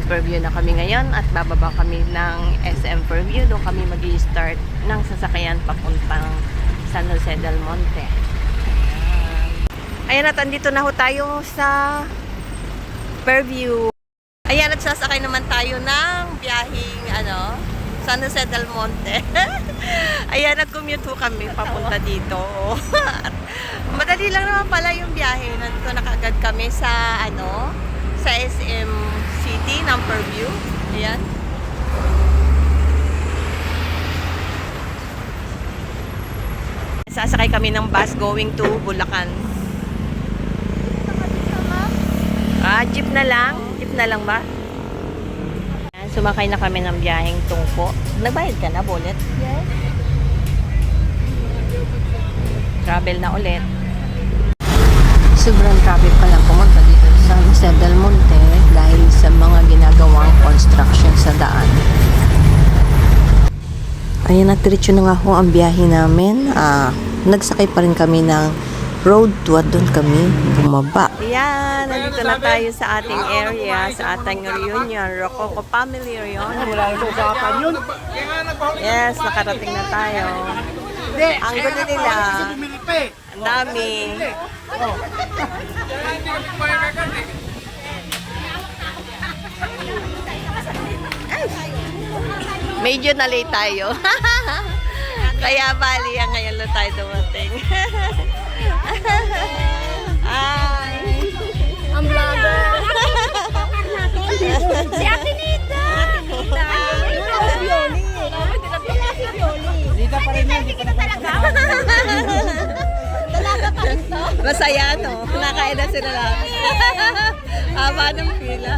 Fairview na kami ngayon at bababa kami ng SM Fairview. Doon kami mag-i-start ng sasakyan papuntang San Jose del Monte. Ayan at andito na ho tayo sa Fairview. Ayan at sasakay naman tayo ng biyaheng San Jose del Monte. Ayan, nag-commute ho kami papunta dito. Madali lang naman pala yung biyahe. Nandito na kaagad kami sa sa SM City ng Fairview. Ayan. Sasakay kami ng bus going to Bulacan. Jeep na lang. Jeep na lang ba? Ayan, sumakay na kami ng biyaheng tungko. Nagbayad ka na, Bullet? Yes. Travel na ulit. Sobrang traffic pa lang pumunta dito sa San Jose del Monte dahil sa mga ginagawang construction sa daan. Ayan, nagdiretso na nga ho ang biyahe namin. Nagsakay pa rin kami ng road tour. Doon kami bumaba. Ayan, nandito na tayo sa ating area, sa ating reunion, Rococo Family Reunion. Yes, nakarating na tayo. Ang gulo nila. Ang dami. Medyo na late tayo. Kaya bali yan ngayon lang tayo dumating. Ay. Ang vlogger. Si Ate Nita. Dita pa rin yan. Dalaga pa rin to. Masaya, no? Nakain na sila lang. Haba ng pila.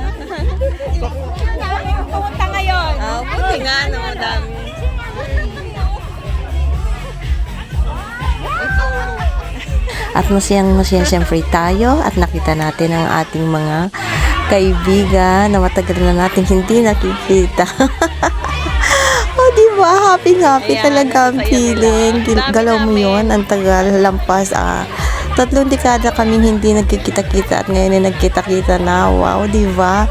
Pumunta ngayon. Buti nga, no? Madami. At masayang-masaya siyempre tayo at nakita natin ang ating mga kaibigan na matagal na natin hindi nakikita. Diba? Happy talaga ang feeling. Galaw mo yun. Ang tagal, lampas. 3 dekada kami hindi nagkikita-kita at ngayon ay nagkita-kita na. Wow, diba?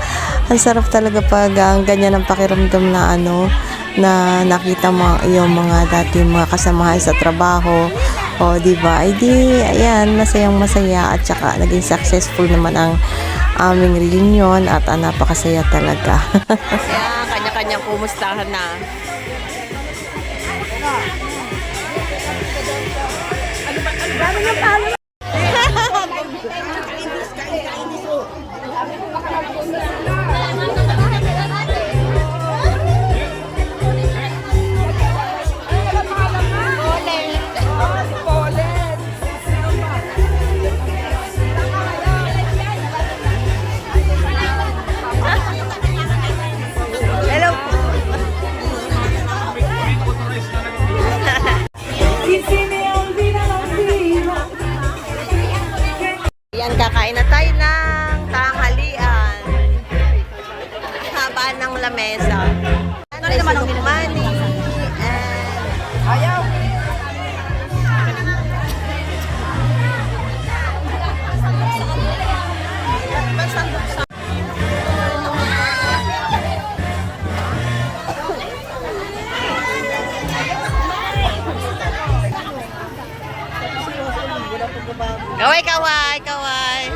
Ang sarap talaga pag ganyan ang pakiramdam na na nakita mo yung mga dati mga kasamahan sa trabaho. O, diba? Ay di, ayan, masayang-masaya at saka naging successful naman ang aming reunion at napakasaya talaga. Kaya kanya-kanyang kumustahan na. Yan, kakain na tayo ng tanghalian. Habaan ng lamesa. Ano naman ang money? Ayaw! Kaway, kaway, kaway.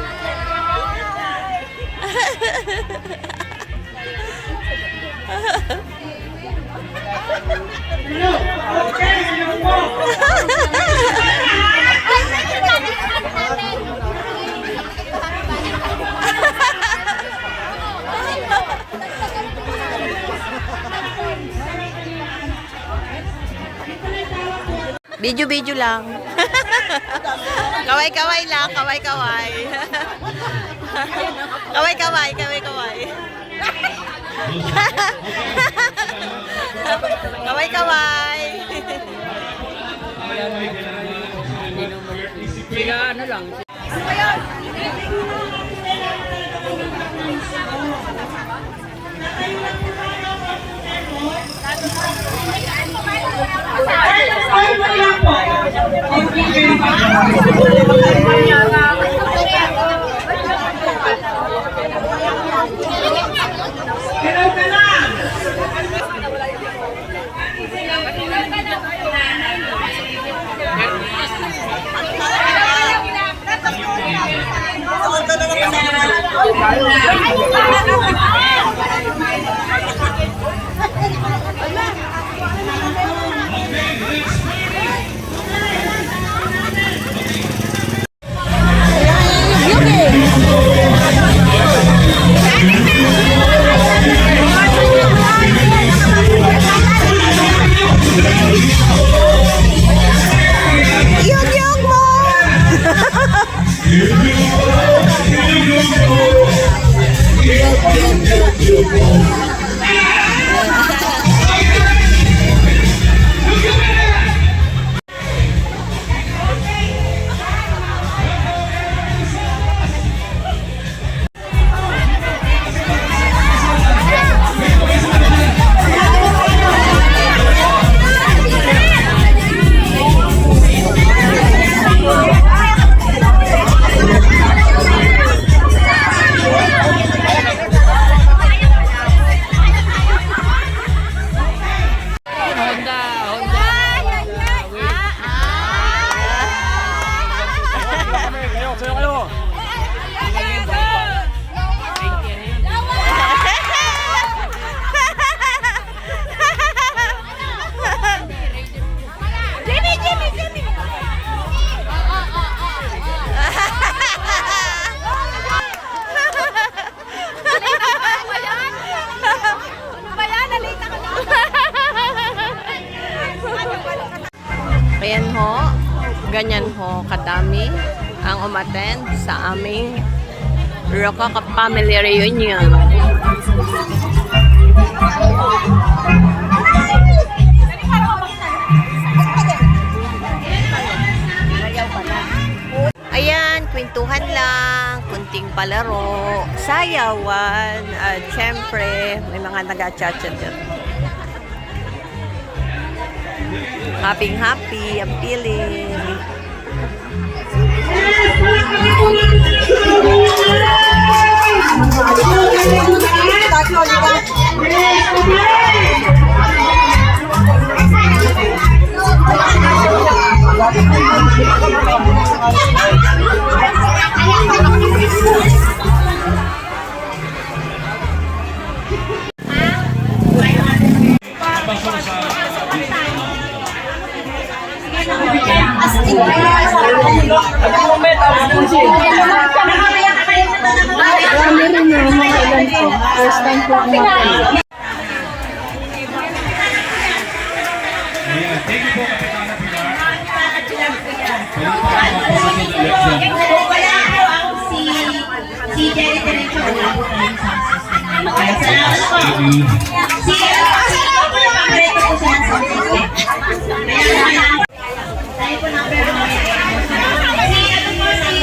Video lang. Kaway-kaway lang, kaway-kaway. Kaway-kaway, kaway-kaway. Kaway-kaway. Sila ano lang. Yung mo! Ayan ho, ganyan ho kadami ang umattend sa aming Roca Family Reunion. Ayan, kwentuhan lang, kunting palaro, sayawan, at syempre may mga nag-chat-chat dyan. Happy ang feeling. Si Jerry Diretso wala po kayong salamat po. Si Pagreto po siya ng susunod. Tayo po ng pero si ano po si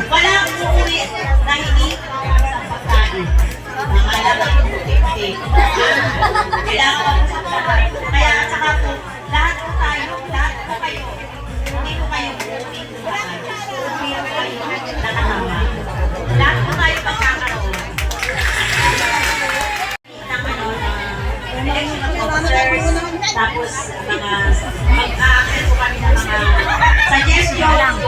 wala akong uuwi dahil hindi sa pagkain. Kailangan ako sa pagkain. Kaya at saka po, lahat po tayo, lahat po kayo, hindi po kayo uuwi sa pagkain. Hindi po kayo nakakama. Lahat po tayo pagkakaroon. Election of officers, tapos mga mag-a-accept po kami ng mga suggestions.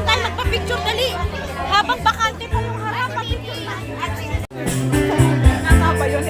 Tayo magpa-picture dali. Habang bakante pa yung harap, pag-picture na. Nakaba yun,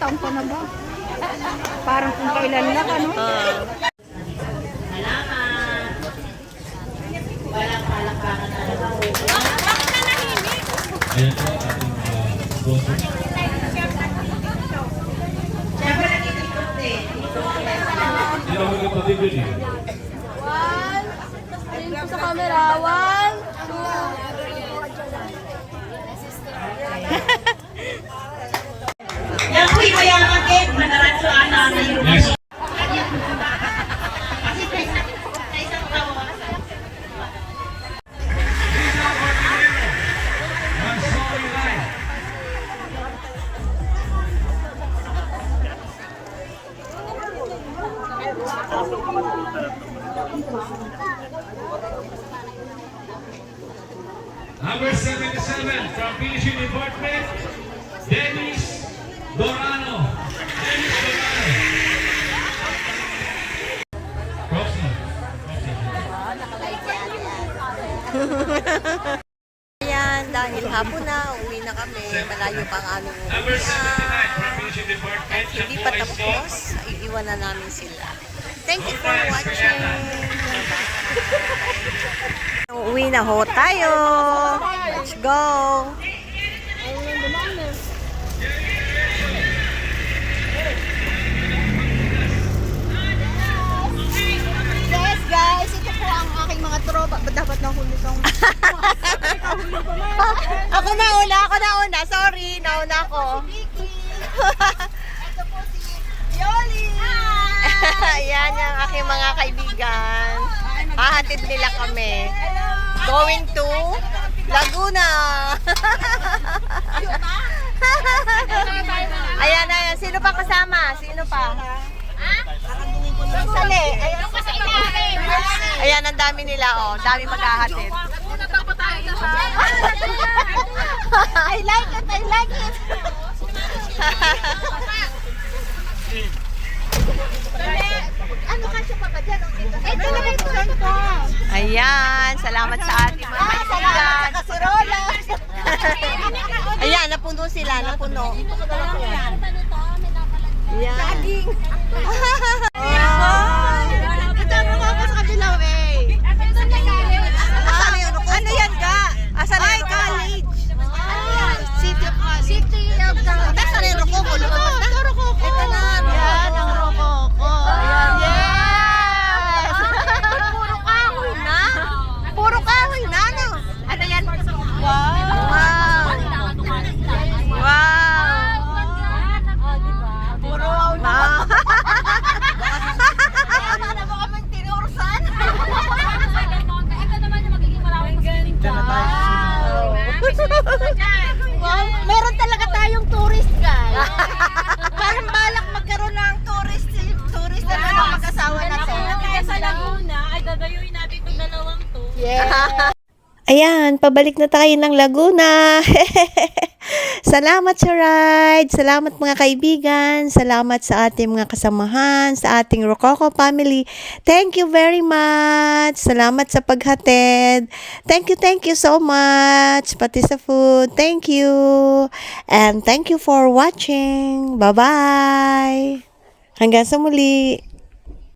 taon pa na ba? Parang kung kailan lang, ano? Salamat. Walang palakpakan talaga po. Bakit na nahimik? Ayan po ating sponsor. Siyempre, nagtitikot din. Hindi ako magkapatid yun eh. Tingin sa camera. 1, 2. Yan po'y mayaman din. Manaransuan namin yung Yes. kasi sa isang taon. Number 77 from Finishing Department, Dennis Dorano. Dennis Dorano. Proxy. Ayan, dahil hapon na, uwi na kami. Malayo pa ang aming Number 79 from uwian. Finishing Department, Hindi pa tapos, iiwan na namin sila. Thank you for watching. Uwi na ho tayo. Let's go. Yes, guys. Ito po ang aking mga tropa. Ba't dapat nahuli kang... Ako nauna. Sorry, nauna ako. Ito po si Yoli. Ayan yung aking mga kaibigan. Hahatid nila kami. Going to Laguna. Ayan. Sino pa kasama? Sino pa? Sali. Ayan, ang dami nila, oh. Dami maghahatid. I like it. Ano ka siya pa ba dyan? Ito na ito. Ayan, salamat sa ating mga kaibigan. Ayan, napuno sila, napuno. Ayan. Kasama ko ako sa kabilang eh. Asan yung ruko? Ano yan, ga? Asan yung ruko? College. City of College. City of College. Asan yung ruko ko? Lumabas na? Ito na. Yan ang rokoko. Yes! Puro kahoy na. Puro kahoy na, no? Ano yan? Wow! Puro wow! Ano mo kaming tinurusan? Wow, meron talaga tayong tourist guys. Parang balak magkaroon ng tourist na naman mag-asawa natin. Kaya sa Laguna, ay dadayuin natin itong dalawang to. Ayan, pabalik na tayo ng Laguna. Salamat sa ride. Salamat mga kaibigan. Salamat sa ating mga kasamahan, sa ating Rococo family. Thank you very much. Salamat sa paghatid. Thank you so much. Pati sa food. Thank you. And thank you for watching. Bye-bye. Hanggang sa muli.